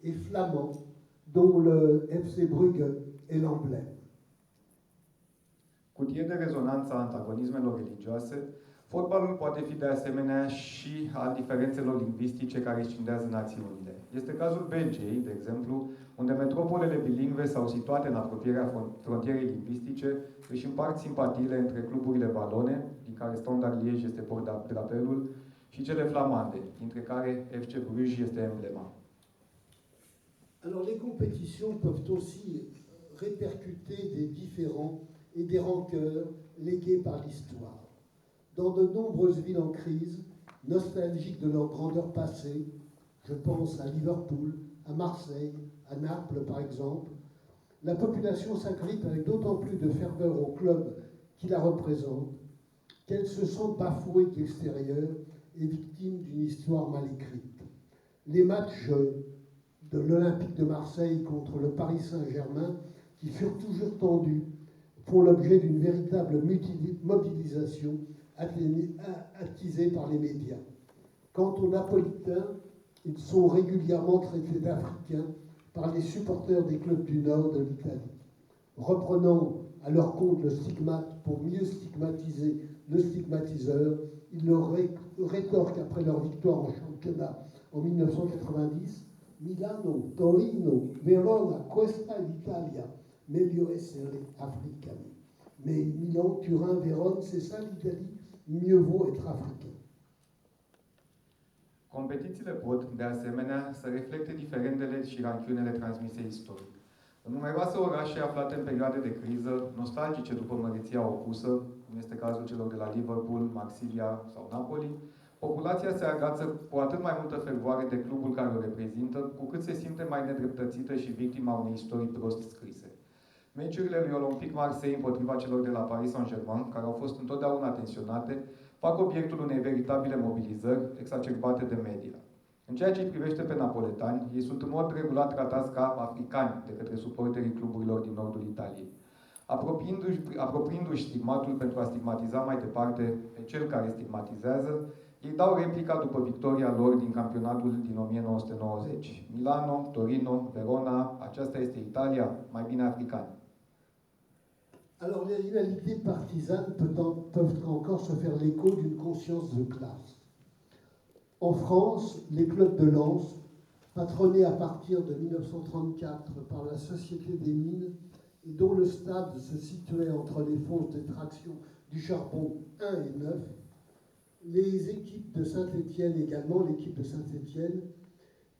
et flamands, dont le FC Brugge est l'emblème. Cutie de rezonanță a antagonismelor religioase, fotbalul poate fi de asemenea și al diferențelor lingvistice care scindează națiunile. Este cazul Belgiei, de exemplu, unde metropolele bilingve sau situate în apropierea frontierei lingvistice își împart simpatiile între cluburile valone, din care Standard Liège este portdrapelul, și cele flamande, dintre care FC Bruges este emblema. Alors les compétitions peuvent aussi répercuter des différends et des rancœurs légués par l'histoire. Dans de nombreuses villes en crise, nostalgiques de leur grandeur passée, je pense à Liverpool, à Marseille, à Naples par exemple, la population s'agrippe avec d'autant plus de ferveur au club qui la représente, qu'elle se sent bafouée de l'extérieur et victime d'une histoire mal écrite. Les matchs de l'Olympique de Marseille contre le Paris Saint-Germain, qui furent toujours tendus, font l'objet d'une véritable mobilisation attisée par les médias. Quant aux Napolitains, ils sont régulièrement traités d'Africains par les supporters des clubs du nord de l'Italie. Reprenant à leur compte le stigmate pour mieux stigmatiser le stigmatiseur, ils leur rétorquent après leur victoire en championnat en 1990 « Milano, Torino, Verona, questa l'Italia, meglio essere africani ». Mais Milan, Turin, Vérone, c'est ça l'Italie, mieux vaut être africain. Competițiile pot, de asemenea, să reflecte diferendele și ranchiunele transmise istoric. În numeroase orașe aflate în perioade de criză, nostalgice după măreția opusă, cum este cazul celor de la Liverpool, Marsilia sau Napoli, populația se agață cu atât mai multă fervoare de clubul care o reprezintă, cu cât se simte mai nedreptățită și victima unei istorii prost scrise. Meciurile lui Olympique Marseille împotriva celor de la Paris Saint-Germain, care au fost întotdeauna tensionate, fac obiectul unei veritabile mobilizări exacerbate de media. În ceea ce îi privește pe napoletani, ei sunt în mod regulat tratați ca africani de către suporterii cluburilor din nordul Italiei. Apropiindu-și stigmatul pentru a stigmatiza mai departe pe cel care stigmatizează, ei dau replica după victoria lor din campionatul din 1990. Milano, Torino, Verona, aceasta este Italia, mai bine africani. Alors les rivalités partisanes peuvent encore se faire l'écho d'une conscience de classe. En France, les clubs de Lens, patronnés à partir de 1934 par la Société des Mines et dont le stade se situait entre les fosses d'extraction du charbon 1 et 9, les équipes de Saint-Étienne également, l'équipe de Saint-Étienne,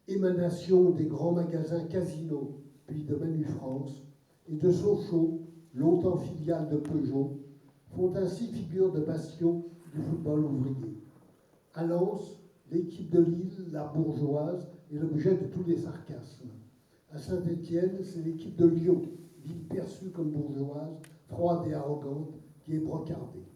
émanation des grands magasins Casino, puis de Manu France, et de Sochaux, longtemps filiale de Peugeot, font ainsi figure de bastion du football ouvrier. À Lens, l'équipe de Lille, la bourgeoise, est l'objet de tous les sarcasmes. À Saint-Étienne, c'est l'équipe de Lyon, ville perçue comme bourgeoise, froide et arrogante, qui est brocardée.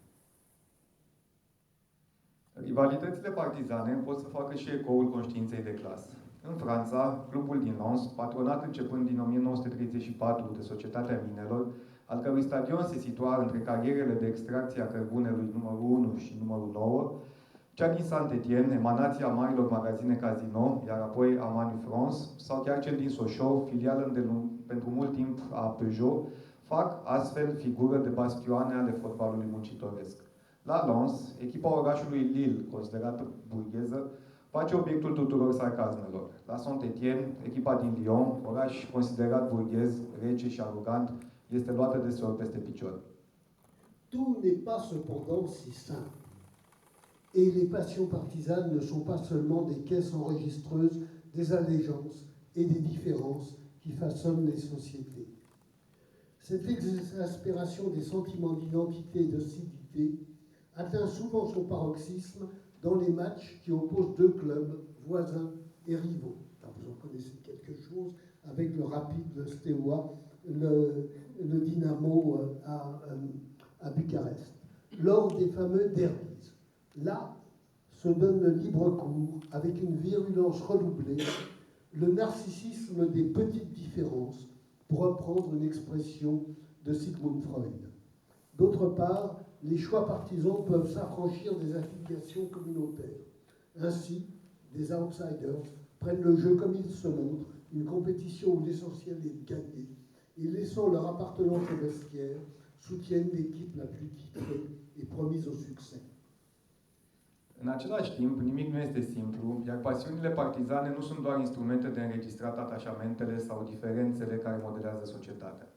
Rivalitățile partizane pot să facă și ecoul conștiinței de clasă. În Franța, clubul din Lens, patronat începând din 1934 de Societatea Minelor, al cărui stadion se situa între carierele de extracție a cărbunelui numărul 1 și numărul 9, cea din Saint-Étienne, emanația marilor magazine Casino, iar apoi a Manu France, sau chiar cel din Sochaux, filială pentru mult timp a Peugeot, fac astfel figură de bastioane ale fotbalului muncitoresc. La Lens, echipa orașului Lille, considerată burgheză, face obiectul tuturor sarcasmelor. La Saint-Étienne, echipa din Lyon, oraș considerat burghez, rece și arogant, este luată deseori peste picior. Tout n'est pas cependant si simple. Et les passions partisanes ne sont pas seulement des caisses enregistreuses, des allégeances et des différences qui façonnent les sociétés. Cette exaspération des sentiments d'identité et d'hostilité atteint souvent son paroxysme dans les matchs qui opposent deux clubs voisins et rivaux. Alors vous en connaissez quelque chose avec le Rapid de Steaua, le Dynamo à Bucarest. Lors des fameux derbies, là se donne le libre cours avec une virulence redoublée, le narcissisme des petites différences, pour reprendre une expression de Sigmund Freud. D'autre part, les choix partisans peuvent s'affranchir des affiliations communautaires. Ainsi, des outsiders prennent le jeu comme il se montre une compétition où l'essentiel est de gagner, et laissant leur appartenance au vestiaire, soutiennent l'équipe la plus titrée et promise au succès. În același timp, nimic nu este simplu, iar pasiunile partizane nu sunt doar instrumente de înregistrat atașamentele sau diferențele care modelează societatea.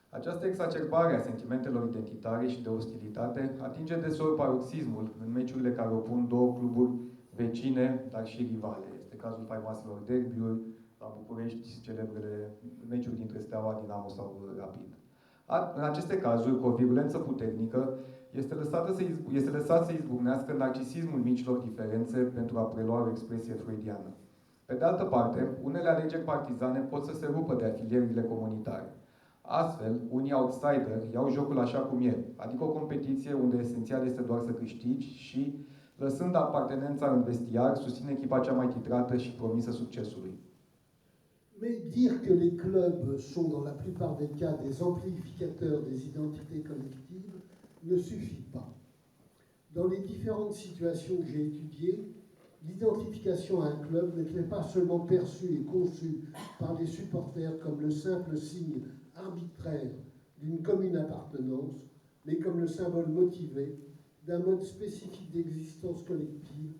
Această exacerbare a sentimentelor identitare și de ostilitate atinge deseori paroxismul în meciurile care opun două cluburi vecine, dar și rivale. Este cazul faimoaselor derbiuri, la București, celebrele meciuri dintre Steaua, Dinamo sau Rapid. În aceste cazuri, cu o virulență puternică, este lăsat să izbucnească narcisismul micilor diferențe pentru a prelua o expresie freudiană. Pe de altă parte, unele alegeri partizane pot să se rupă de afilierile comunitare. Astfel, unii outsideri iau jocul așa cum e, adică o competiție unde esențial este doar să câștigi și, lăsând apartenența în vestiar, susține echipa cea mai titrată și promisă succesului. Mais dire que les clubs sont dans la plupart des cas des amplificateurs des identités collectives ne suffit pas. Dans les différentes situations que j'ai étudiées, l'identification à un club n'était pas seulement perçue et conçue par les supporters comme le simple signe arbitraire d'une commune appartenance, mais comme le symbole motivé d'un mode spécifique d'existence collective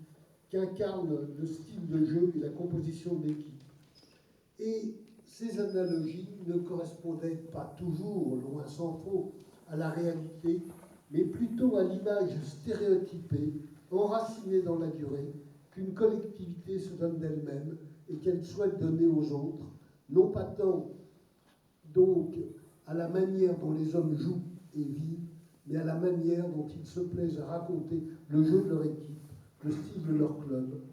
qu'incarne le style de jeu et la composition de l'équipe. Et ces analogies ne correspondaient pas toujours, loin s'en faut, à la réalité, mais plutôt à l'image stéréotypée, enracinée dans la durée, qu'une collectivité se donne d'elle-même et qu'elle souhaite donner aux autres, non pas tant donc à la manière dont les hommes jouent et vivent, mais à la manière dont ils se plaisent à raconter le jeu de leur équipe, le style de leur club,